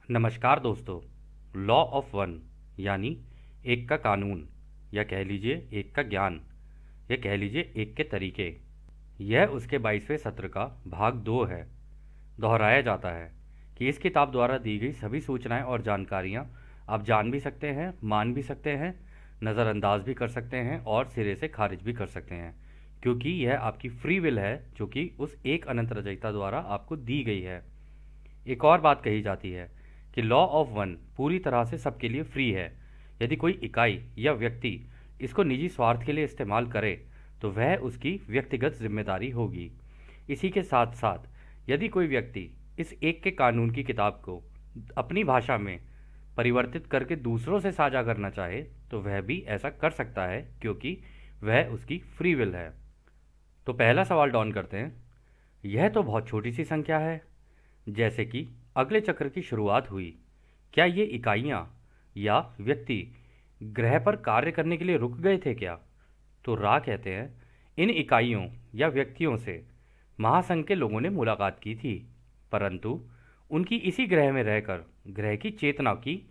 नमस्कार दोस्तों। Law of one यानी एक का कानून, या कह लीजिए एक का ज्ञान, या कह लीजिए एक के तरीके, यह उसके 22वें सत्र का भाग 2 है। दोहराया जाता है कि इस किताब द्वारा दी गई सभी सूचनाएं और जानकारियां आप जान भी सकते हैं, मान भी सकते हैं, नज़रअंदाज भी कर सकते हैं और सिरे से खारिज भी कर सकते हैं, क्योंकि यह आपकी फ्री विल है जो कि उस एक अनंत रचयिता द्वारा आपको दी गई है। एक और बात कही जाती है कि लॉ ऑफ वन पूरी तरह से सबके लिए फ्री है। यदि कोई इकाई या व्यक्ति इसको निजी स्वार्थ के लिए इस्तेमाल करे तो वह उसकी व्यक्तिगत जिम्मेदारी होगी। इसी के साथ साथ यदि कोई व्यक्ति इस एक के कानून की किताब को अपनी भाषा में परिवर्तित करके दूसरों से साझा करना चाहे तो वह भी ऐसा कर सकता है, क्योंकि वह उसकी फ्री विल है। तो पहला सवाल डॉन करते हैं। यह तो बहुत छोटी सी संख्या है। जैसे कि अगले चक्र की शुरुआत हुई, क्या ये इकाइयाँ या व्यक्ति ग्रह पर कार्य करने के लिए रुक गए थे क्या? तो रा कहते हैं, इन इकाइयों या व्यक्तियों से महासंघ के लोगों ने मुलाकात की थी, परंतु उनकी इसी ग्रह में रहकर ग्रह की चेतना की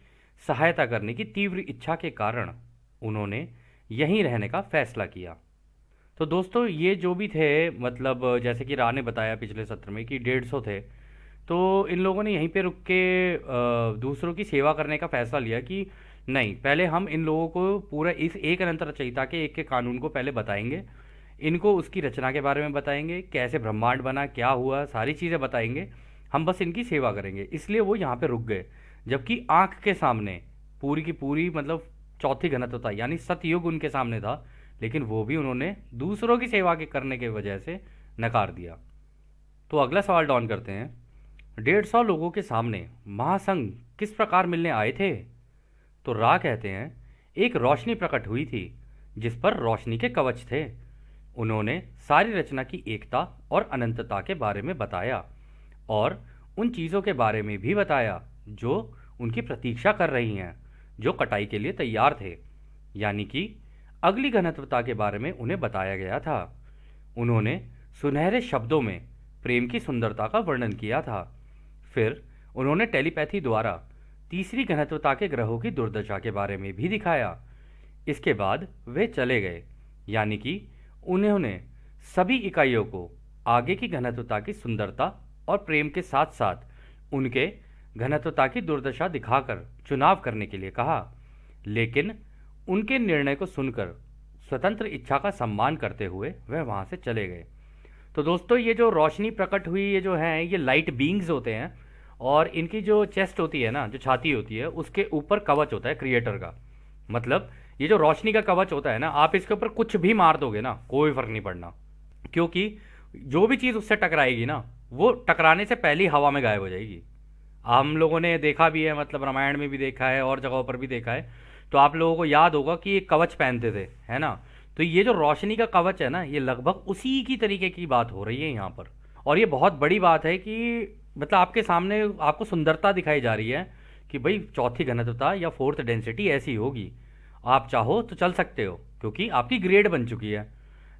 सहायता करने की तीव्र इच्छा के कारण उन्होंने यहीं रहने का फैसला किया। तो दोस्तों, ये जो भी थे, मतलब जैसे कि रा ने बताया पिछले सत्र में कि 150 थे, तो इन लोगों ने यहीं पे रुक के दूसरों की सेवा करने का फैसला लिया कि नहीं, पहले हम इन लोगों को पूरा इस एक अनंत रचयिता के एक के कानून को पहले बताएंगे, इनको उसकी रचना के बारे में बताएंगे, कैसे ब्रह्मांड बना, क्या हुआ, सारी चीज़ें बताएंगे। हम बस इनकी सेवा करेंगे, इसलिए वो यहाँ पे रुक गए। जबकि आंख के सामने पूरी की पूरी, मतलब चौथी घनत्वता यानी सतयुग उनके सामने था, लेकिन वो भी उन्होंने दूसरों की सेवा के करने की वजह से नकार दिया। तो अगला सवाल डॉन करते हैं। 150 लोगों के सामने महासंघ किस प्रकार मिलने आए थे? तो रा कहते हैं, एक रोशनी प्रकट हुई थी जिस पर रोशनी के कवच थे। उन्होंने सारी रचना की एकता और अनंतता के बारे में बताया और उन चीज़ों के बारे में भी बताया जो उनकी प्रतीक्षा कर रही हैं, जो कटाई के लिए तैयार थे, यानी कि अगली घनत्वता के बारे में उन्हें बताया गया था। उन्होंने सुनहरे शब्दों में प्रेम की सुंदरता का वर्णन किया था। फिर उन्होंने टेलीपैथी द्वारा तीसरी घनत्वता के ग्रहों की दुर्दशा के बारे में भी दिखाया। इसके बाद वे चले गए, यानी कि उन्होंने सभी इकाइयों को आगे की घनत्वता की सुंदरता और प्रेम के साथ साथ उनके घनत्वता की दुर्दशा दिखाकर चुनाव करने के लिए कहा, लेकिन उनके निर्णय को सुनकर स्वतंत्र इच्छा का सम्मान करते हुए वह वहां से चले गए। तो दोस्तों, ये जो रोशनी प्रकट हुई, ये जो हैं, ये लाइट बींग्स होते हैं और इनकी जो चेस्ट होती है ना, जो छाती होती है, उसके ऊपर कवच होता है क्रिएटर का। मतलब ये जो रोशनी का कवच होता है ना, आप इसके ऊपर कुछ भी मार दोगे ना, कोई फर्क नहीं पड़ना, क्योंकि जो भी चीज़ उससे टकराएगी ना, वो टकराने से पहले ही हवा में गायब हो जाएगी। हम लोगों ने देखा भी है, मतलब रामायण में भी देखा है और जगहों पर भी देखा है। तो आप लोगों को याद होगा कि एक कवच पहनते थे, है ना? तो ये जो रोशनी का कवच है ना, ये लगभग उसी की तरीके की बात हो रही है यहाँ पर। और ये बहुत बड़ी बात है कि मतलब आपके सामने आपको सुंदरता दिखाई जा रही है कि भाई चौथी घनत्वता या फोर्थ डेंसिटी ऐसी होगी, आप चाहो तो चल सकते हो, क्योंकि आपकी ग्रेड बन चुकी है।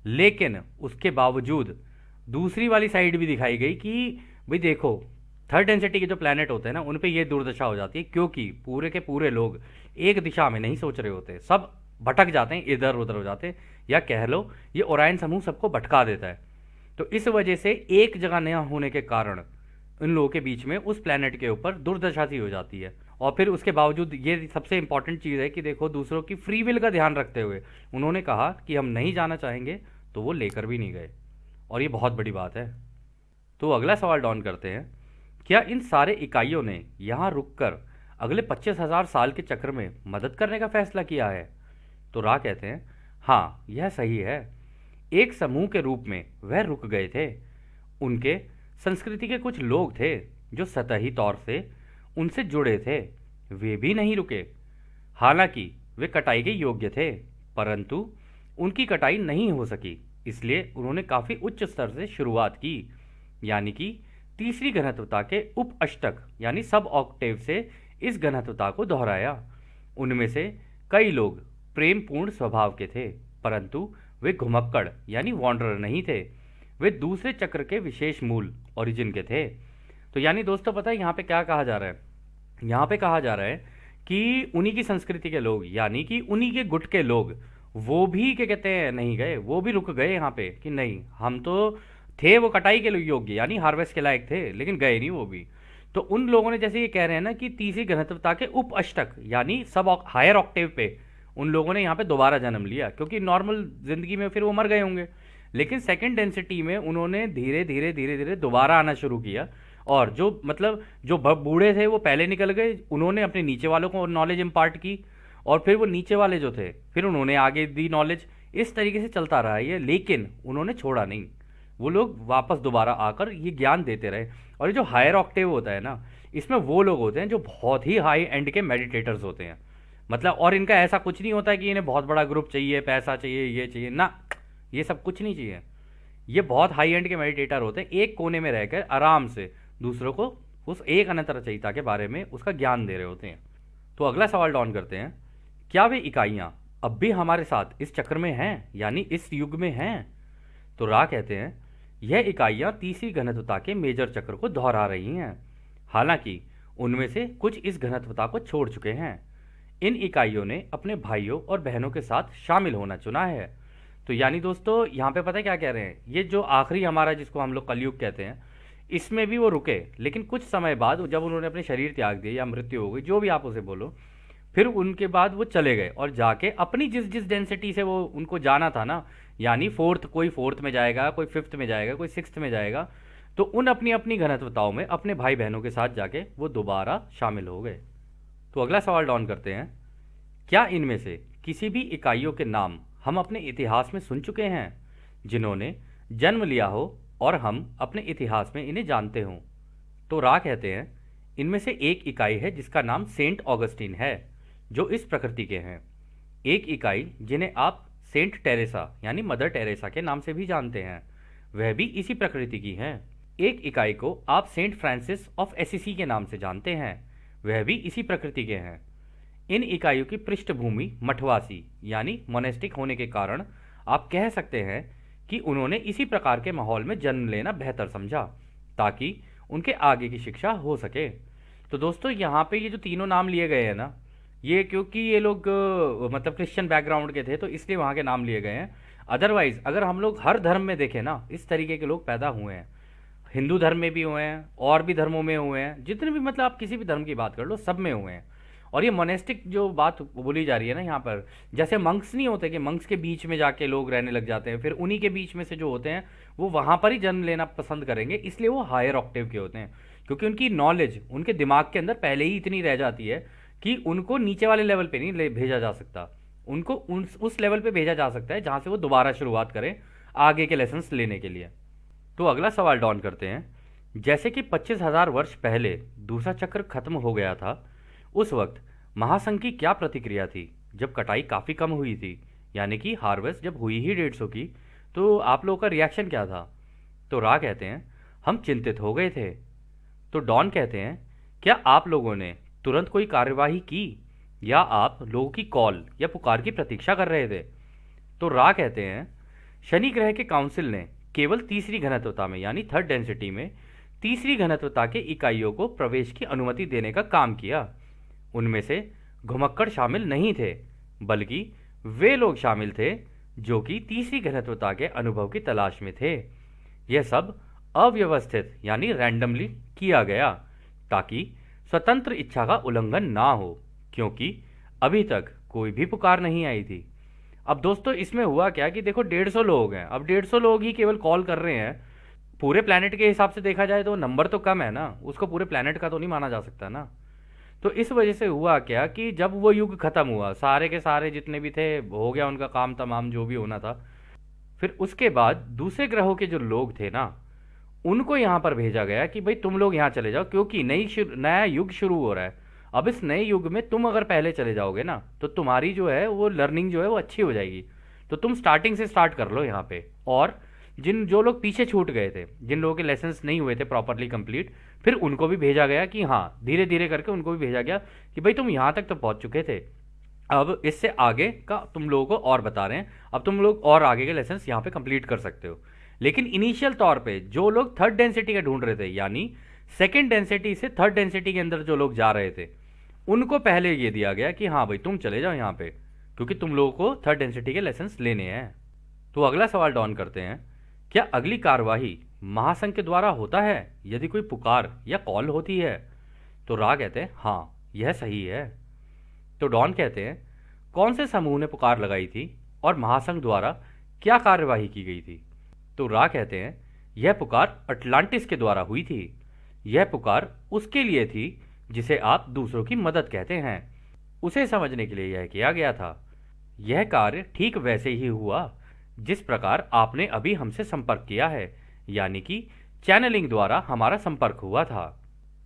लेकिन उसके बावजूद दूसरी वाली साइड भी दिखाई गई कि भाई देखो, थर्ड डेंसिटी के जो प्लैनेट होते हैं ना, उन पे ये दुर्दशा हो जाती है, क्योंकि पूरे के पूरे लोग एक दिशा में नहीं सोच रहे होते, सब भटक जाते हैं, इधर उधर हो जाते हैं, या कह लो ये ओरायन समूह सबको भटका देता है। तो इस वजह से एक जगह न होने के कारण इन लोगों के बीच में उस प्लैनेट के ऊपर दुर्दशा सी हो जाती है। और फिर उसके बावजूद ये सबसे इंपॉर्टेंट चीज़ है कि देखो, दूसरों की फ्री विल का ध्यान रखते हुए उन्होंने कहा कि हम नहीं जाना चाहेंगे, तो वो लेकर भी नहीं गए, और ये बहुत बड़ी बात है। तो अगला सवाल डॉन करते हैं। क्या इन सारे इकाइयों ने यहाँ रुककर अगले 25,000 साल के चक्र में मदद करने का फैसला किया है? तो रा कहते हैं, हाँ, यह सही है। एक समूह के रूप में वह रुक गए थे। उनके संस्कृति के कुछ लोग थे जो सतही तौर से उनसे जुड़े थे, वे भी नहीं रुके। हालांकि वे कटाई के योग्य थे, परंतु उनकी कटाई नहीं हो सकी, इसलिए उन्होंने काफ़ी उच्च स्तर से शुरुआत की, यानी कि तीसरी घनत्वता के उप अष्टक यानी सब ऑक्टेव से इस घनत्वता को दोहराया। उनमें से कई लोग प्रेमपूर्ण स्वभाव के थे, परंतु वे घुमक्कड़ यानी वॉन्डरर नहीं थे। वे दूसरे चक्र के विशेष मूल ओरिजिन के थे। तो यानी दोस्तों, पता है यहाँ पे क्या कहा जा रहा है? यहाँ पे कहा जा रहा है कि उन्हीं की संस्कृति के लोग, यानी कि उन्हीं के गुट के लोग, वो भी क्या कहते हैं नहीं गए, वो भी रुक गए यहाँ पे कि नहीं, हम तो थे वो कटाई के योग्य यानी हार्वेस्ट के लायक थे, लेकिन गए नहीं वो भी। तो उन लोगों ने जैसे ये कह रहे हैं ना कि तीसरी घनत्वता के उप अष्टक यानी सब हायर ऑक्टेव पे उन लोगों ने यहाँ पे दोबारा जन्म लिया, क्योंकि नॉर्मल जिंदगी में फिर वो मर गए होंगे, लेकिन सेकंड डेंसिटी में उन्होंने धीरे धीरे धीरे धीरे दोबारा आना शुरू किया। और जो मतलब जो बूढ़े थे वो पहले निकल गए, उन्होंने अपने नीचे वालों को नॉलेज इम्पार्ट की, और फिर वो नीचे वाले जो थे फिर उन्होंने आगे दी नॉलेज। इस तरीके से चलता रहा ये, लेकिन उन्होंने छोड़ा नहीं, वो लोग वापस दोबारा आकर ये ज्ञान देते रहे। और ये जो हायर ऑक्टेव होता है ना, इसमें वो लोग होते हैं जो बहुत ही हाई एंड के मेडिटेटर्स होते हैं, मतलब। और इनका ऐसा कुछ नहीं होता है कि इन्हें बहुत बड़ा ग्रुप चाहिए, पैसा चाहिए, ये चाहिए ना, ये सब कुछ नहीं चाहिए। ये बहुत हाई एंड के मेडिटेटर होते हैं, एक कोने में रहकर आराम से दूसरों को उस एक अनंत रचयिता के बारे में उसका ज्ञान दे रहे होते हैं। तो अगला सवाल डॉन करते हैं, क्या वे इकाइयां अब भी हमारे साथ इस चक्र में हैं, यानी इस युग में हैं? तो रा कहते हैं, यह इकाइयां तीसरी घनत्वता के मेजर चक्र को दोहरा रही हैं, हालांकि उनमें से कुछ इस घनत्वता को छोड़ चुके हैं। इन इकाइयों ने अपने भाइयों और बहनों के साथ शामिल होना चुना है। तो यानी दोस्तों यहाँ पे पता है क्या कह रहे हैं, ये जो आखिरी हमारा जिसको हम लोग कलयुग कहते हैं, इसमें भी वो रुके, लेकिन कुछ समय बाद जब उन्होंने अपने शरीर त्याग दिए या मृत्यु हो गई, जो भी आप उसे बोलो, फिर उनके बाद वो चले गए और जाके अपनी जिस जिस डेंसिटी से वो उनको जाना था ना, यानी फोर्थ, कोई फोर्थ में जाएगा, कोई फिफ्थ में जाएगा, कोई सिक्स्थ में जाएगा, तो उन अपनी अपनी घनत्वताओं में अपने भाई बहनों के साथ जाके वो दोबारा शामिल हो गए। तो अगला सवाल डॉन करते हैं, क्या इनमें से किसी भी इकाइयों के नाम हम अपने इतिहास में सुन चुके हैं, जिन्होंने जन्म लिया हो और हम अपने इतिहास में इन्हें जानते हों? तो रा कहते हैं, इनमें से एक इकाई है जिसका नाम सेंट ऑगस्टीन है, जो इस प्रकृति के हैं। एक इकाई जिन्हें आप सेंट टेरेसा यानी मदर टेरेसा के नाम से भी जानते हैं, वह भी इसी प्रकृति की हैं। एक इकाई को आप सेंट फ्रांसिस ऑफ एसिसी के नाम से जानते हैं, वह भी इसी प्रकृति के हैं। इन इकाइयों की पृष्ठभूमि मठवासी यानी मोनेस्टिक होने के कारण आप कह सकते हैं कि उन्होंने इसी प्रकार के माहौल में जन्म लेना बेहतर समझा, ताकि उनके आगे की शिक्षा हो सके। तो दोस्तों यहाँ पे ये जो तीनों नाम लिए गए हैं ना, ये क्योंकि ये लोग मतलब क्रिश्चियन बैकग्राउंड के थे, तो इसलिए वहाँ के नाम लिए गए हैं। अदरवाइज अगर हम लोग हर धर्म में देखें ना, इस तरीके के लोग पैदा हुए हैं, हिंदू धर्म में भी हुए हैं और भी धर्मों में हुए हैं, जितने भी मतलब आप किसी भी धर्म की बात कर लो, सब में हुए हैं। और ये मोनेस्टिक जो बात बोली जा रही है ना यहाँ पर, जैसे मंक्स नहीं होते कि मंक्स के बीच में जाके लोग रहने लग जाते हैं, फिर उन्हीं के बीच में से जो होते हैं वो वहाँ पर ही जन्म लेना पसंद करेंगे, इसलिए वो हायर ऑक्टेव के होते हैं, क्योंकि उनकी नॉलेज उनके दिमाग के अंदर पहले ही इतनी रह जाती है कि उनको नीचे वाले लेवल पे नहीं भेजा जा सकता, उनको उस लेवल पे भेजा जा सकता है जहाँ से वो दोबारा शुरुआत करें आगे के लेसन्स लेने के लिए। तो अगला सवाल डॉन करते हैं, जैसे कि 25,000 वर्ष पहले दूसरा चक्र खत्म हो गया था, उस वक्त महासंघ की क्या प्रतिक्रिया थी जब कटाई काफ़ी कम हुई थी, यानी कि हार्वेस्ट जब हुई ही 150 की, तो आप लोगों का रिएक्शन क्या था? तो रा कहते हैं, हम चिंतित हो गए थे। तो डॉन कहते हैं, क्या आप लोगों ने तुरंत कोई कार्यवाही की या आप लोगों की कॉल या पुकार की प्रतीक्षा कर रहे थे? तो रा कहते हैं, शनि ग्रह के काउंसिल ने केवल तीसरी घनत्वता में यानी थर्ड डेंसिटी में तीसरी घनत्वता के इकाइयों को प्रवेश की अनुमति देने का काम किया। उनमें से घुमक्कड़ शामिल नहीं थे, बल्कि वे लोग शामिल थे जो कि तीसरी घनत्वता के अनुभव की तलाश में थे। यह सब अव्यवस्थित यानी रैंडमली किया गया, ताकि स्वतंत्र इच्छा का उल्लंघन ना हो, क्योंकि अभी तक कोई भी पुकार नहीं आई थी। अब दोस्तों इसमें हुआ क्या कि देखो 150 लोग हैं, अब 150 लोग ही केवल कॉल कर रहे हैं, पूरे प्लैनेट के हिसाब से देखा जाए तो नंबर तो कम है ना, उसको पूरे प्लैनेट का तो नहीं माना जा सकता ना। तो इस वजह से हुआ क्या कि जब वो युग खत्म हुआ, सारे के सारे जितने भी थे हो गया उनका काम तमाम जो भी होना था, फिर उसके बाद दूसरे ग्रहों के जो लोग थे ना, उनको यहाँ पर भेजा गया कि भाई तुम लोग यहाँ चले जाओ, क्योंकि नया युग शुरू हो रहा है। अब इस नए युग में तुम अगर पहले चले जाओगे ना, तो तुम्हारी जो है वो लर्निंग जो है वो अच्छी हो जाएगी, तो तुम स्टार्टिंग से स्टार्ट कर लो यहाँ पे। और जो लोग पीछे छूट गए थे, जिन लोगों के लेसन्स नहीं हुए थे प्रॉपरली कंप्लीट, फिर उनको भी भेजा गया कि हाँ, धीरे धीरे करके उनको भी भेजा गया कि भाई तुम यहाँ तक तो पहुँच चुके थे, अब इससे आगे का तुम लोगों को और बता रहे हैं, अब तुम लोग और आगे के लेसन्स यहाँ पे कंप्लीट कर सकते हो। लेकिन इनिशियल तौर पे जो लोग थर्ड डेंसिटी का ढूंढ रहे थे, यानी सेकेंड डेंसिटी से थर्ड डेंसिटी के अंदर जो लोग जा रहे थे उनको पहले ये दिया गया कि हाँ भाई तुम चले जाओ यहाँ पे, क्योंकि तुम लोगों को थर्ड डेंसिटी के लेसन्स लेने हैं। तो अगला सवाल डॉन करते हैं, क्या अगली कार्यवाही महासंघ के द्वारा होता है यदि कोई पुकार या कॉल होती है? तो रा कहते हैं हाँ यह सही है। तो डॉन कहते हैं कौन से समूह ने पुकार लगाई थी और महासंघ द्वारा क्या कार्यवाही की गई थी? तो रा कहते हैं यह पुकार अटलांटिस के द्वारा हुई थी। यह पुकार उसके लिए थी जिसे आप दूसरों की मदद कहते हैं, उसे समझने के लिए यह किया गया था। यह कार्य ठीक वैसे ही हुआ जिस प्रकार आपने अभी हमसे संपर्क किया है, यानी कि चैनलिंग द्वारा हमारा संपर्क हुआ था।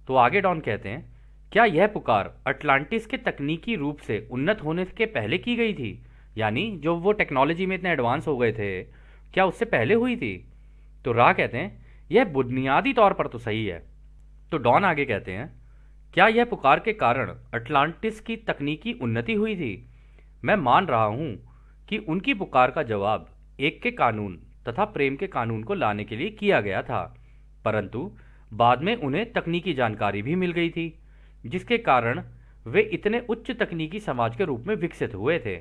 तो आगे डॉन कहते हैं क्या यह पुकार अटलांटिस के तकनीकी रूप से उन्नत होने के पहले की गई थी, यानी जो वो टेक्नोलॉजी में इतने एडवांस हो गए थे, क्या उससे पहले हुई थी? तो रा कहते हैं यह बुनियादी तौर पर तो सही है। तो डॉन आगे कहते हैं क्या यह पुकार के कारण अटलांटिस की तकनीकी उन्नति हुई थी? मैं मान रहा हूं कि उनकी पुकार का जवाब एक के कानून तथा प्रेम के कानून को लाने के लिए किया गया था, परंतु बाद में उन्हें तकनीकी जानकारी भी मिल गई थी जिसके कारण वे इतने उच्च तकनीकी समाज के रूप में विकसित हुए थे।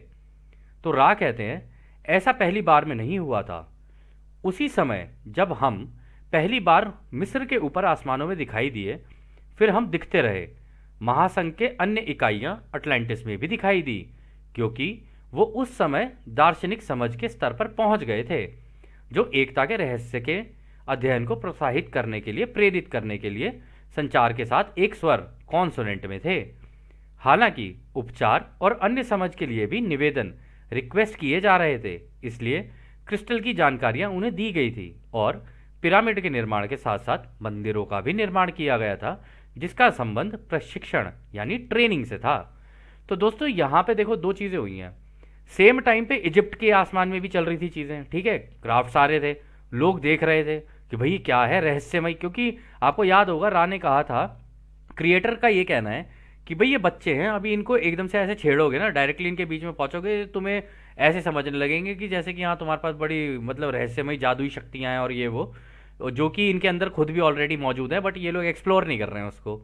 तो रा कहते हैं ऐसा पहली बार में नहीं हुआ था। उसी समय जब हम पहली बार मिस्र के ऊपर आसमानों में दिखाई दिए, फिर हम दिखते रहे। महासंघ के अन्य इकाइयां अटलांटिस में भी दिखाई दी, क्योंकि वो उस समय दार्शनिक समझ के स्तर पर पहुंच गए थे जो एकता के रहस्य के अध्ययन को प्रोत्साहित करने के लिए, प्रेरित करने के लिए संचार के साथ एक स्वर कॉन्सोनेंट में थे। हालांकि उपचार और अन्य समझ के लिए भी निवेदन, रिक्वेस्ट किए जा रहे थे, इसलिए क्रिस्टल की जानकारियां उन्हें दी गई थी और पिरामिड के निर्माण के साथ साथ मंदिरों का भी निर्माण किया गया था जिसका संबंध प्रशिक्षण यानी ट्रेनिंग से था। तो दोस्तों यहाँ पे देखो दो चीज़ें हुई हैं। सेम टाइम पे इजिप्ट के आसमान में भी चल रही थी चीज़ें, ठीक है, क्राफ्ट सारे थे, लोग देख रहे थे कि भाई क्या है रहस्यमय, क्योंकि आपको याद होगा रा ने कहा था, क्रिएटर का ये कहना है कि भाई ये बच्चे हैं, अभी इनको एकदम से ऐसे छेड़ोगे ना, डायरेक्टली इनके बीच में पहुंचोगे, तुम्हें ऐसे समझने लगेंगे कि जैसे कि हाँ तुम्हारे पास बड़ी मतलब रहस्यमय जादुई शक्तियां हैं और ये वो, जो कि इनके अंदर खुद भी ऑलरेडी मौजूद है, बट ये लोग एक्सप्लोर नहीं कर रहे हैं उसको।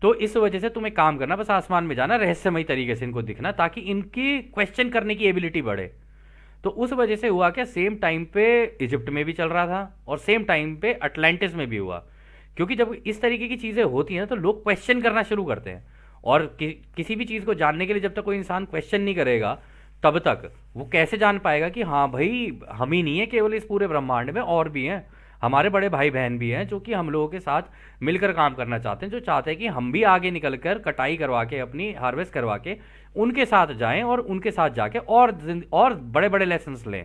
तो इस वजह से तुम्हें काम करना, बस आसमान में जाना, रहस्यमय तरीके से इनको दिखना, ताकि इनकी क्वेश्चन करने की एबिलिटी बढ़े। तो उस वजह से हुआ क्या, सेम टाइम पे इजिप्ट में भी चल रहा था और सेम टाइम पे अटलांटिस में भी हुआ, क्योंकि जब इस तरीके की चीज़ें होती हैं तो लोग क्वेश्चन करना शुरू करते हैं। और किसी भी चीज़ को जानने के लिए जब तक कोई इंसान क्वेश्चन नहीं करेगा तब तक वो कैसे जान पाएगा कि हाँ भाई हम ही नहीं है केवल इस पूरे ब्रह्मांड में, और भी हैं, हमारे बड़े भाई बहन भी हैं जो कि हम लोगों के साथ मिलकर काम करना चाहते हैं, जो चाहते हैं कि हम भी आगे निकल कर कटाई करवा के, अपनी हार्वेस्ट करवा के उनके साथ जाएं और उनके साथ जाके और बड़े बड़े लेसन्स लें।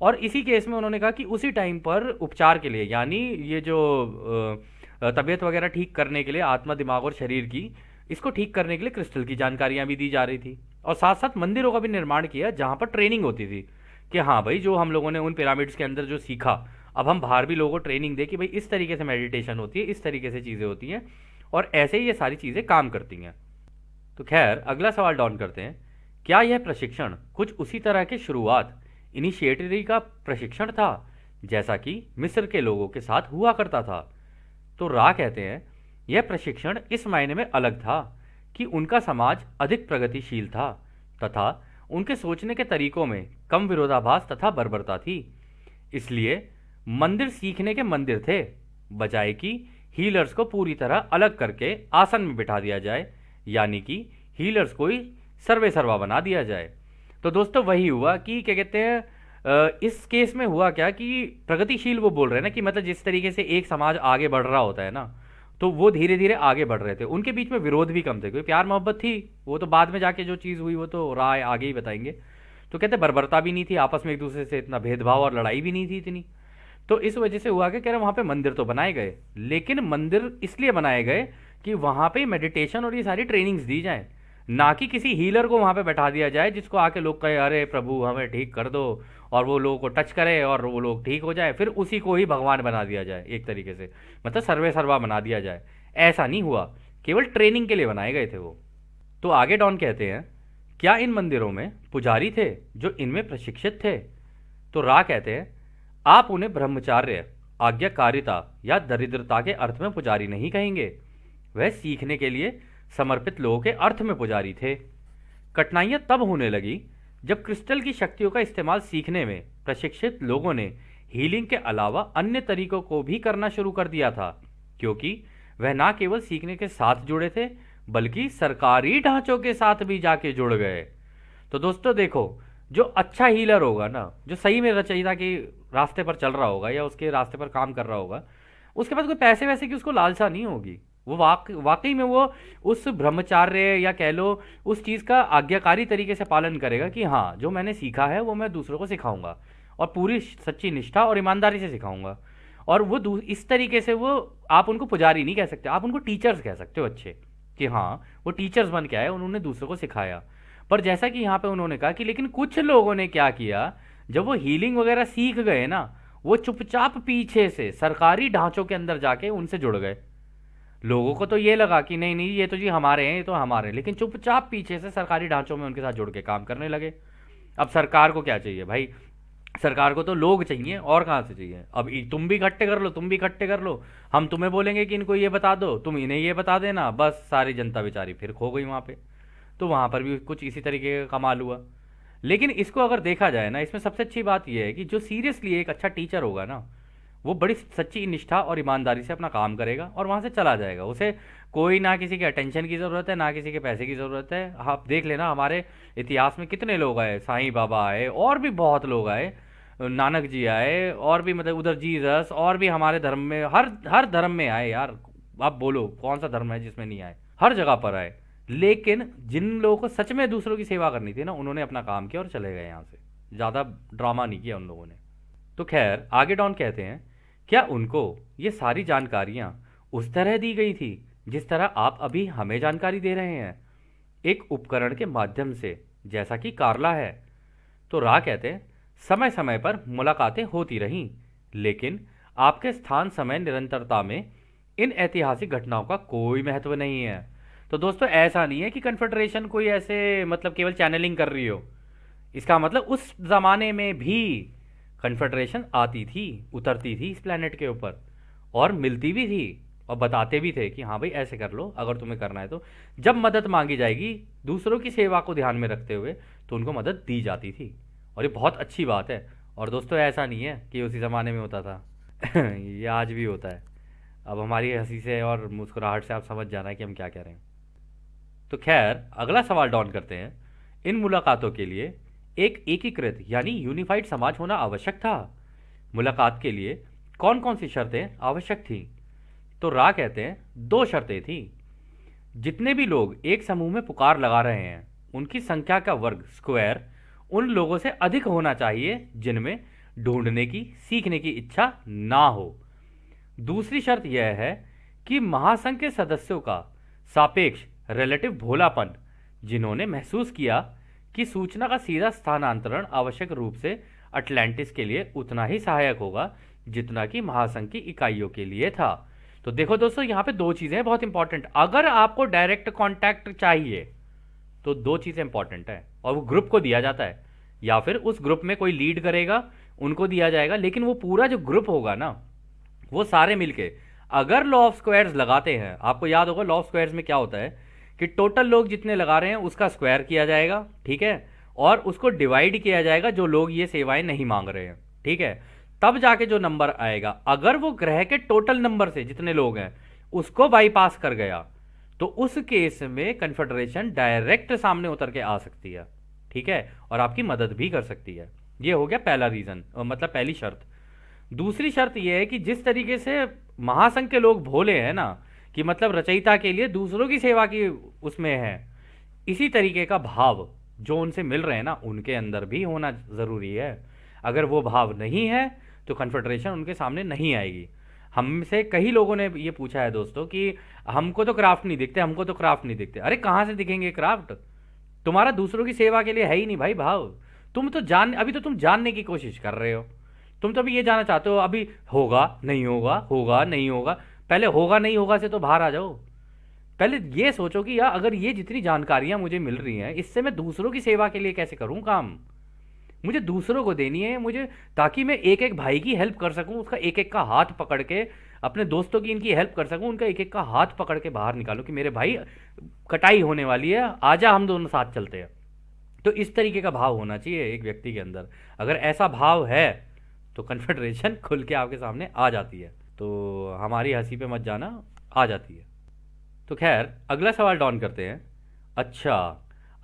और इसी केस में उन्होंने कहा कि उसी टाइम पर उपचार के लिए, यानी ये जो तबीयत वगैरह ठीक करने के लिए, आत्मा, दिमाग और शरीर की, इसको ठीक करने के लिए क्रिस्टल की जानकारियां भी दी जा रही थी, और साथ साथ मंदिरों का भी निर्माण किया जहां पर ट्रेनिंग होती थी कि हाँ भाई जो हम लोगों ने उन पिरामिड्स के अंदर जो सीखा, अब हम बाहर भी लोगों को ट्रेनिंग दे कि भाई इस तरीके से मेडिटेशन होती है, इस तरीके से चीज़ें होती हैं, और ऐसे ही ये सारी चीज़ें काम करती हैं। तो खैर अगला सवाल डाउन करते हैं, क्या यह प्रशिक्षण कुछ उसी तरह के शुरुआत इनिशिएटरी का प्रशिक्षण था जैसा कि मिस्र के लोगों के साथ हुआ करता था? तो रा कहते हैं यह प्रशिक्षण इस मायने में अलग था कि उनका समाज अधिक प्रगतिशील था तथा उनके सोचने के तरीकों में कम विरोधाभास तथा बर्बरता थी। इसलिए मंदिर सीखने के मंदिर थे, बजाय कि हीलर्स को पूरी तरह अलग करके आसन में बिठा दिया जाए, यानी कि हीलर्स को ही सर्वे सर्वा बना दिया जाए। तो दोस्तों वही हुआ कि क्या कहते हैं, इस केस में हुआ क्या कि प्रगतिशील वो बोल रहे हैं ना, कि मतलब जिस तरीके से एक समाज आगे बढ़ रहा होता है ना, तो वो धीरे धीरे आगे बढ़ रहे थे, उनके बीच में विरोध भी कम थे, क्योंकि प्यार मोहब्बत थी, वो तो बाद में जाके जो चीज़ हुई वो तो राय आगे ही बताएंगे। तो कहते बर्बरता भी नहीं थी, आपस में एक दूसरे से इतना भेदभाव और लड़ाई भी नहीं थी इतनी। तो इस वजह से हुआ कि कह रहे वहाँ पे मंदिर तो बनाए गए, लेकिन मंदिर इसलिए बनाए गए कि वहाँ पे मेडिटेशन और ये सारी ट्रेनिंग्स दी जाए, ना कि किसी हीलर को वहाँ पे बैठा दिया जाए जिसको आके लोग कहे अरे प्रभु हमें ठीक कर दो, और वो लोगों को टच करे और वो लोग ठीक हो जाए, फिर उसी को ही भगवान बना दिया जाए एक तरीके से, मतलब सर्वे सर्वा बना दिया जाए। ऐसा नहीं हुआ, केवल ट्रेनिंग के लिए बनाए गए थे वो। तो आगे डॉन कहते हैं क्या इन मंदिरों में पुजारी थे जो इनमें प्रशिक्षित थे? तो रा कहते हैं आप उन्हें ब्रह्मचार्य आज्ञाकारिता या दरिद्रता के अर्थ में पुजारी नहीं कहेंगे। वह सीखने के लिए समर्पित लोगों के अर्थ में पुजारी थे। कठिनाइयां तब होने लगी जब क्रिस्टल की शक्तियों का इस्तेमाल सीखने में प्रशिक्षित लोगों ने हीलिंग के अलावा अन्य तरीकों को भी करना शुरू कर दिया था, क्योंकि वह ना केवल सीखने के साथ जुड़े थे बल्कि सरकारी ढांचों के साथ भी जाके जुड़ गए। तो दोस्तों देखो, जो अच्छा हीलर होगा ना, जो सही में रचयिता के रास्ते पर चल रहा होगा या उसके रास्ते पर काम कर रहा होगा, उसके पास कोई पैसे वैसे की उसको लालसा नहीं होगी। वो वाकई में वो उस ब्रह्मचार्य या कह लो उस चीज़ का आज्ञाकारी तरीके से पालन करेगा कि हाँ, जो मैंने सीखा है वो मैं दूसरों को सिखाऊंगा और पूरी सच्ची निष्ठा और ईमानदारी से सिखाऊंगा। और वो इस तरीके से वो, आप उनको पुजारी नहीं कह सकते, आप उनको टीचर्स कह सकते हो अच्छे, कि हाँ वो टीचर्स बन के आए, उन्होंने दूसरों को सिखाया। पर जैसा कि यहाँ पे उन्होंने कहा कि लेकिन कुछ लोगों ने क्या किया, जब वो हीलिंग वगैरह सीख गए ना, वो चुपचाप पीछे से सरकारी ढांचों के अंदर जाके उनसे जुड़ गए। लोगों को तो ये लगा कि नहीं नहीं ये तो जी हमारे हैं, ये तो हमारे हैं, लेकिन चुपचाप पीछे से सरकारी ढांचों में उनके साथ जुड़ के काम करने लगे। अब सरकार को क्या चाहिए भाई? सरकार को तो लोग चाहिए, और कहाँ से चाहिए? अब तुम भी इकट्ठे कर लो, तुम भी इकट्ठे कर लो, हम तुम्हें बोलेंगे कि इनको ये बता दो, तुम इन्हें ये बता देना, बस सारी जनता बेचारी फिर खो गई वहाँ पे। तो वहाँ पर भी कुछ इसी तरीके का कमाल हुआ। लेकिन इसको अगर देखा जाए ना, इसमें सबसे अच्छी बात यह है कि जो सीरियसली एक अच्छा टीचर होगा ना, वो बड़ी सच्ची निष्ठा और ईमानदारी से अपना काम करेगा और वहाँ से चला जाएगा। उसे कोई ना किसी के अटेंशन की ज़रूरत है, ना किसी के पैसे की ज़रूरत है। आप देख लेना, हमारे इतिहास में कितने लोग आए, साईं बाबा आए और भी बहुत लोग आए, नानक जी आए, और भी मतलब उधर जीसस, और भी हमारे धर्म में हर हर धर्म में आए यार। आप बोलो कौन सा धर्म है जिसमें नहीं आए? हर जगह पर आए। लेकिन जिन लोगों को सच में दूसरों की सेवा करनी थी ना, उन्होंने अपना काम किया और चले गए यहाँ से। ज़्यादा ड्रामा नहीं किया उन लोगों ने। तो खैर, आगे डॉन कहते हैं, क्या उनको ये सारी जानकारियाँ उस तरह दी गई थी जिस तरह आप अभी हमें जानकारी दे रहे हैं, एक उपकरण के माध्यम से, जैसा कि कार्ला है? तो रा कहते हैं, समय समय पर मुलाकातें होती रहीं, लेकिन आपके स्थान समय निरंतरता में इन ऐतिहासिक घटनाओं का कोई महत्व नहीं है। तो दोस्तों ऐसा नहीं है कि कन्फेडरेशन कोई ऐसे मतलब केवल चैनलिंग कर रही हो। इसका मतलब उस जमाने में भी कन्फेडरेशन आती थी, उतरती थी इस प्लेनेट के ऊपर, और मिलती भी थी, और बताते भी थे कि हाँ भाई ऐसे कर लो अगर तुम्हें करना है तो। जब मदद मांगी जाएगी दूसरों की सेवा को ध्यान में रखते हुए, तो उनको मदद दी जाती थी। और ये बहुत अच्छी बात है। और दोस्तों ऐसा नहीं है कि उसी ज़माने में होता था ये आज भी होता है। अब हमारी हंसी से और मुस्कुराहट से आप समझ जाना है कि हम क्या कह रहे हैं। तो खैर, अगला सवाल डॉन करते हैं, इन मुलाकातों के लिए एक एकीकृत यानी यूनिफाइड समाज होना आवश्यक था। मुलाकात के लिए कौन कौन सी शर्तें आवश्यक थी? तो रा कहते हैं, 2 शर्तें थी। जितने भी लोग एक समूह में पुकार लगा रहे हैं, उनकी संख्या का वर्ग स्क्वायर उन लोगों से अधिक होना चाहिए जिनमें ढूंढने की, सीखने की इच्छा ना हो। दूसरी शर्त यह है कि महासंघ के सदस्यों का सापेक्ष रिलेटिव भोलापन, जिन्होंने महसूस किया कि सूचना का सीधा स्थानांतरण आवश्यक रूप से अटलांटिस के लिए उतना ही सहायक होगा जितना कि महासंघ की इकाइयों के लिए था। तो देखो दोस्तों, यहाँ पे 2 चीजें बहुत इंपॉर्टेंट। अगर आपको डायरेक्ट कांटेक्ट चाहिए तो 2 चीजें इंपॉर्टेंट है, और वो ग्रुप को दिया जाता है, या फिर उस ग्रुप में कोई लीड करेगा उनको दिया जाएगा। लेकिन वो पूरा जो ग्रुप होगा ना, वो सारे मिलके अगर लॉ ऑफ स्क्वायर्स लगाते हैं, आपको याद होगा लॉ ऑफ स्क्वायर्स में क्या होता है कि टोटल लोग जितने लगा रहे हैं उसका स्क्वायर किया जाएगा, ठीक है, और उसको डिवाइड किया जाएगा जो लोग ये सेवाएं नहीं मांग रहे हैं, ठीक है। तब जाके जो नंबर आएगा, अगर वो ग्रह के टोटल नंबर से जितने लोग हैं उसको बाईपास कर गया, तो उस केस में कन्फेडरेशन डायरेक्ट सामने उतर के आ सकती है, ठीक है, और आपकी मदद भी कर सकती है। ये हो गया पहला रीजन, मतलब पहली शर्त। दूसरी शर्त यह है कि जिस तरीके से महासंघ के लोग भोले हैं ना, कि मतलब रचयिता के लिए दूसरों की सेवा की उसमें है, इसी तरीके का भाव जो उनसे मिल रहे हैं ना, उनके अंदर भी होना जरूरी है। अगर वो भाव नहीं है तो कन्फेडरेशन उनके सामने नहीं आएगी। हमसे कई लोगों ने ये पूछा है दोस्तों कि हमको तो क्राफ्ट नहीं दिखते, हमको तो क्राफ्ट नहीं दिखते। अरे कहाँ से दिखेंगे क्राफ्ट? तुम्हारा दूसरों की सेवा के लिए है ही नहीं भाई भाव। अभी तो तुम जानने की कोशिश कर रहे हो। तुम तो अभी ये जानना चाहते हो अभी होगा नहीं होगा, होगा नहीं होगा। पहले होगा नहीं होगा से तो बाहर आ जाओ। पहले ये सोचो कि यार अगर ये जितनी जानकारियां मुझे मिल रही हैं, इससे मैं दूसरों की सेवा के लिए कैसे करूं काम। मुझे दूसरों को देनी है मुझे, ताकि मैं एक एक भाई की हेल्प कर सकूं, उसका एक एक का हाथ पकड़ के, अपने दोस्तों की इनकी हेल्प कर सकूं, उनका एक एक का हाथ पकड़ के बाहर निकालूं कि मेरे भाई कटाई होने वाली है, आजा हम दोनों साथ चलते हैं। तो इस तरीके का भाव होना चाहिए एक व्यक्ति के अंदर। अगर ऐसा भाव है तो कन्फेडरेशन खुल के आपके सामने आ जाती है। तो हमारी हंसी पे मत जाना, आ जाती है। तो खैर अगला सवाल डॉन करते हैं। अच्छा,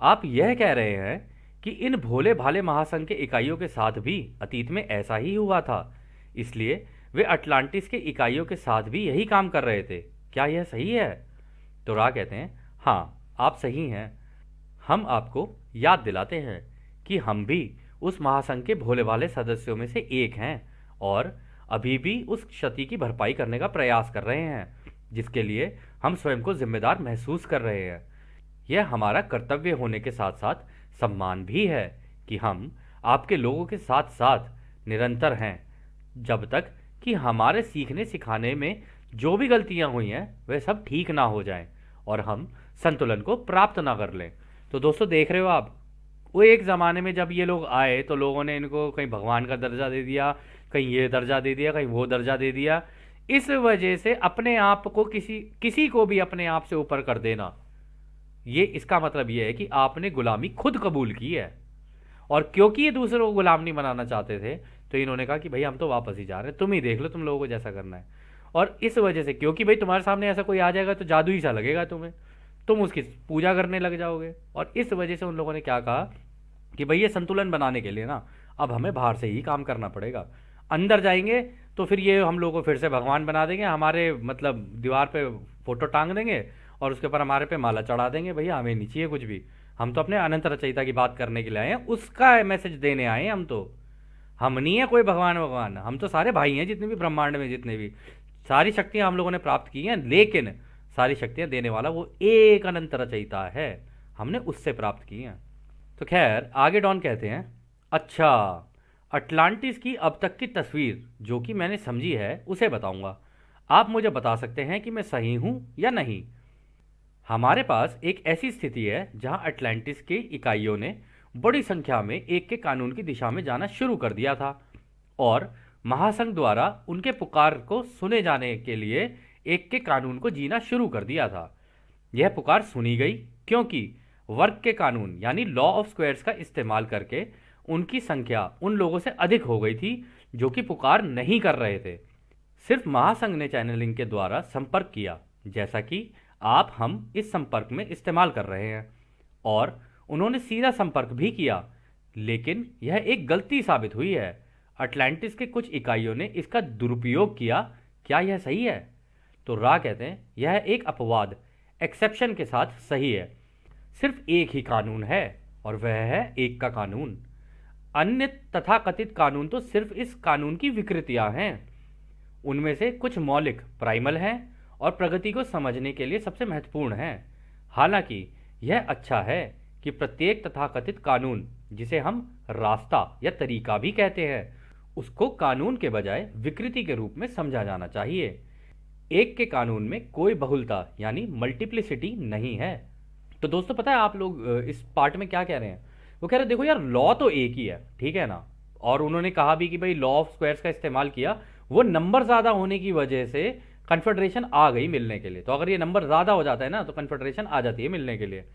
आप यह कह रहे हैं कि इन भोले भाले महासंघ के इकाइयों के साथ भी अतीत में ऐसा ही हुआ था, इसलिए वे अटलांटिस के इकाइयों के साथ भी यही काम कर रहे थे, क्या यह सही है? तो रा कहते हैं, हाँ आप सही हैं। हम आपको याद दिलाते हैं कि हम भी उस महासंघ के भोले भाले सदस्यों में से एक हैं और अभी भी उस क्षति की भरपाई करने का प्रयास कर रहे हैं, जिसके लिए हम स्वयं को जिम्मेदार महसूस कर रहे हैं। यह हमारा कर्तव्य होने के साथ साथ सम्मान भी है कि हम आपके लोगों के साथ साथ निरंतर हैं, जब तक कि हमारे सीखने सिखाने में जो भी गलतियां हुई हैं वे सब ठीक ना हो जाएं और हम संतुलन को प्राप्त ना कर लें। तो दोस्तों देख रहे हो आप, वो एक ज़माने में जब ये लोग आए तो लोगों ने इनको कहीं भगवान का दर्जा दे दिया, कहीं ये दर्जा दे दिया, कहीं वो दर्जा दे दिया। इस वजह से अपने आप को किसी किसी को भी अपने आप से ऊपर कर देना, ये इसका मतलब ये है कि आपने गुलामी खुद कबूल की है। और क्योंकि ये दूसरों को गुलाम नहीं बनाना चाहते थे, तो इन्होंने कहा कि भाई हम तो वापस ही जा रहे हैं, तुम ही देख लो तुम लोगों को जैसा करना है। और इस वजह से, क्योंकि भाई तुम्हारे सामने ऐसा कोई आ जाएगा तो जादू ही सा लगेगा तुम्हें, तुम उसकी पूजा करने लग जाओगे। और इस वजह से उन लोगों ने क्या कहा कि भाई ये संतुलन बनाने के लिए ना अब हमें बाहर से ही काम करना पड़ेगा। अंदर जाएंगे तो फिर ये हम लोगों को फिर से भगवान बना देंगे, हमारे मतलब दीवार पे फोटो टांग देंगे और उसके ऊपर हमारे पे माला चढ़ा देंगे। भैया हमें नहीं चाहिए कुछ भी, हम तो अपने अनंत रचयिता की बात करने के लिए आए हैं, उसका मैसेज देने आए हैं हम तो। हम नहीं है कोई भगवान भगवान, हम तो सारे भाई हैं, जितने भी ब्रह्मांड में जितने भी सारी शक्तियां हम लोगों ने प्राप्त की हैं, लेकिन सारी शक्तियां देने वाला वो एक अनंत रचयिता है, हमने उससे प्राप्त की हैं। तो खैर आगे डॉन कहते हैं, अच्छा अटलांटिस की अब तक की तस्वीर जो कि मैंने समझी है उसे बताऊंगा, आप मुझे बता सकते हैं कि मैं सही हूं या नहीं। हमारे पास एक ऐसी स्थिति है जहां अटलांटिस के इकाइयों ने बड़ी संख्या में एक के कानून की दिशा में जाना शुरू कर दिया था और महासंघ द्वारा उनके पुकार को सुने जाने के लिए एक के कानून को जीना शुरू कर दिया था। यह पुकार सुनी गई क्योंकि वर्ग के कानून यानी लॉ ऑफ स्क्वायर्स का इस्तेमाल करके उनकी संख्या उन लोगों से अधिक हो गई थी जो कि पुकार नहीं कर रहे थे। सिर्फ महासंघ ने चैनलिंग के द्वारा संपर्क किया, जैसा कि आप हम इस संपर्क में इस्तेमाल कर रहे हैं, और उन्होंने सीधा संपर्क भी किया, लेकिन यह एक गलती साबित हुई है। अटलांटिस के कुछ इकाइयों ने इसका दुरुपयोग किया, क्या यह सही है? तो रा कहते हैं यह एक अपवाद एक्सेप्शन के साथ सही है। सिर्फ एक ही कानून है और वह है एक का कानून। अन्य तथाकथित कानून तो सिर्फ इस कानून की विकृतियां हैं। उनमें से कुछ मौलिक प्राइमल हैं और प्रगति को समझने के लिए सबसे महत्वपूर्ण हैं। हालांकि यह अच्छा है कि प्रत्येक तथाकथित कानून, जिसे हम रास्ता या तरीका भी कहते हैं, उसको कानून के बजाय विकृति के रूप में समझा जाना चाहिए। एक के कानून में कोई बहुलता यानी मल्टीप्लिसिटी नहीं है। तो दोस्तों पता है आप लोग इस पार्ट में क्या कह रहे हैं? वो कह रहे देखो यार, लॉ तो एक ही है, ठीक है ना, और उन्होंने कहा भी कि भाई लॉ ऑफ स्क्वायर्स का इस्तेमाल किया, वो नंबर ज्यादा होने की वजह से कन्फेडरेशन आ गई मिलने के लिए। तो अगर ये नंबर ज्यादा हो जाता है ना तो कन्फेडरेशन आ जाती है मिलने के लिए।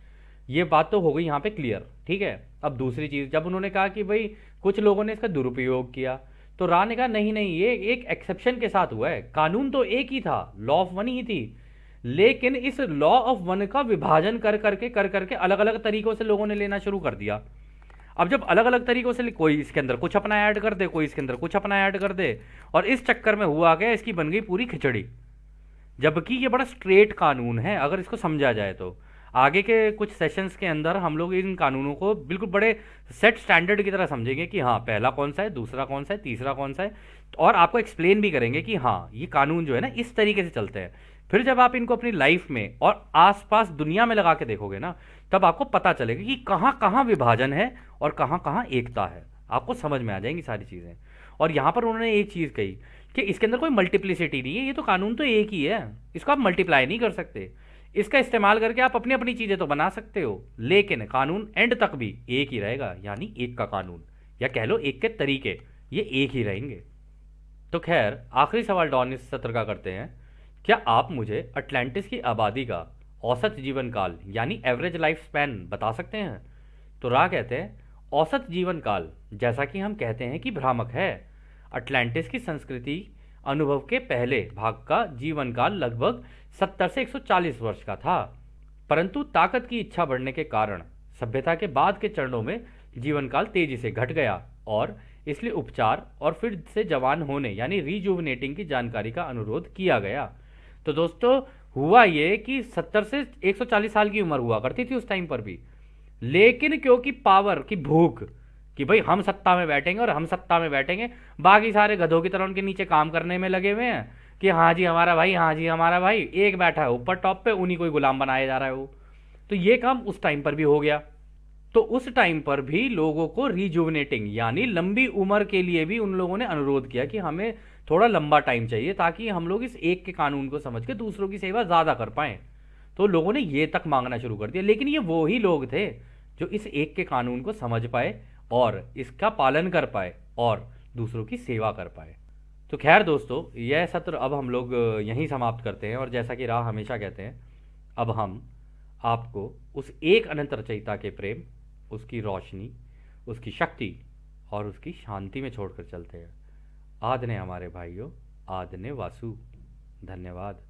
ये बात तो हो गई यहाँ पे क्लियर, ठीक है। अब दूसरी चीज, जब उन्होंने कहा कि भाई कुछ लोगों ने इसका दुरुपयोग किया, तो रा ने कहा नहीं नहीं, ये एक एक्सेप्शन के साथ हुआ है, कानून तो एक ही था, लॉ ऑफ वन ही थी, लेकिन इस लॉ ऑफ वन का विभाजन कर करके अलग अलग तरीकों से लोगों ने लेना शुरू कर दिया। अब जब अलग अलग तरीकों से कोई इसके अंदर कुछ अपना ऐड कर दे, कोई इसके अंदर कुछ अपना ऐड कर दे, और इस चक्कर में हुआ गया, इसकी बन गई पूरी खिचड़ी। जबकि ये बड़ा स्ट्रेट कानून है अगर इसको समझा जाए तो। आगे के कुछ सेशंस के अंदर हम लोग इन कानूनों को बिल्कुल बड़े सेट स्टैंडर्ड की तरह समझेंगे कि हाँ पहला कौन सा है, दूसरा कौन सा है, तीसरा कौन सा है, और आपको एक्सप्लेन भी करेंगे कि हाँ ये कानून जो है ना इस तरीके से चलते हैं। फिर जब आप इनको अपनी लाइफ में और आसपास दुनिया में लगा के देखोगे ना, तब आपको पता चलेगा कि कहाँ कहाँ विभाजन है और कहाँ कहाँ एकता है, आपको समझ में आ जाएंगी सारी चीज़ें। और यहाँ पर उन्होंने एक चीज़ कही कि इसके अंदर कोई मल्टीप्लिसिटी नहीं है, ये तो कानून तो एक ही है, इसको आप मल्टीप्लाई नहीं कर सकते। इसका इस्तेमाल करके आप अपनी अपनी चीज़ें तो बना सकते हो, लेकिन कानून एंड तक भी एक ही रहेगा, यानी एक का कानून। या कह लो एक के तरीके, ये एक ही रहेंगे। तो खैर, आखिरी सवाल डॉन इस सत्र का करते हैं। क्या आप मुझे अटलांटिस की आबादी का औसत जीवन काल यानी एवरेज लाइफ स्पैन बता सकते हैं? तो रा कहते हैं, औसत जीवन काल जैसा कि हम कहते हैं कि भ्रामक है। अटलांटिस की संस्कृति अनुभव के पहले भाग का जीवन काल लगभग 70 से 140 वर्ष का था, परंतु ताकत की इच्छा बढ़ने के कारण सभ्यता के बाद के चरणों में जीवन काल तेजी से घट गया और इसलिए उपचार और फिर से जवान होने यानी रिजुविनेटिंग की जानकारी का अनुरोध किया गया। तो दोस्तों, हुआ ये कि 70 से 140 साल की उम्र हुआ करती थी उस टाइम पर भी, लेकिन क्योंकि पावर की भूख कि भाई हम सत्ता में बैठेंगे और हम सत्ता में बैठेंगे, बाकी सारे गधों की तरह उनके नीचे काम करने में लगे हुए हैं कि हाँ जी हमारा भाई, हाँ जी हमारा भाई, एक बैठा है ऊपर टॉप पे, उन्हीं को ही गुलाम बनाया जा रहा है वो। तो ये काम उस टाइम पर भी हो गया। तो उस टाइम पर भी लोगों को रिजुविनेटिंग यानी लंबी उम्र के लिए भी उन लोगों ने अनुरोध किया कि हमें थोड़ा लंबा टाइम चाहिए ताकि हम लोग इस एक के कानून को समझ के दूसरों की सेवा ज़्यादा कर पाएं। तो लोगों ने ये तक मांगना शुरू कर दिया, लेकिन ये वो ही लोग थे जो इस एक के कानून को समझ पाए और इसका पालन कर पाए और दूसरों की सेवा कर पाए। तो खैर दोस्तों, यह सत्र अब हम लोग यहीं समाप्त करते हैं और जैसा कि राह हमेशा कहते हैं, अब हम आपको उस एक अनंत रचयिता के प्रेम, उसकी रोशनी, उसकी शक्ति और उसकी शांति में छोड़कर चलते हैं। आदने हमारे भाइयों, आदने वासु। धन्यवाद।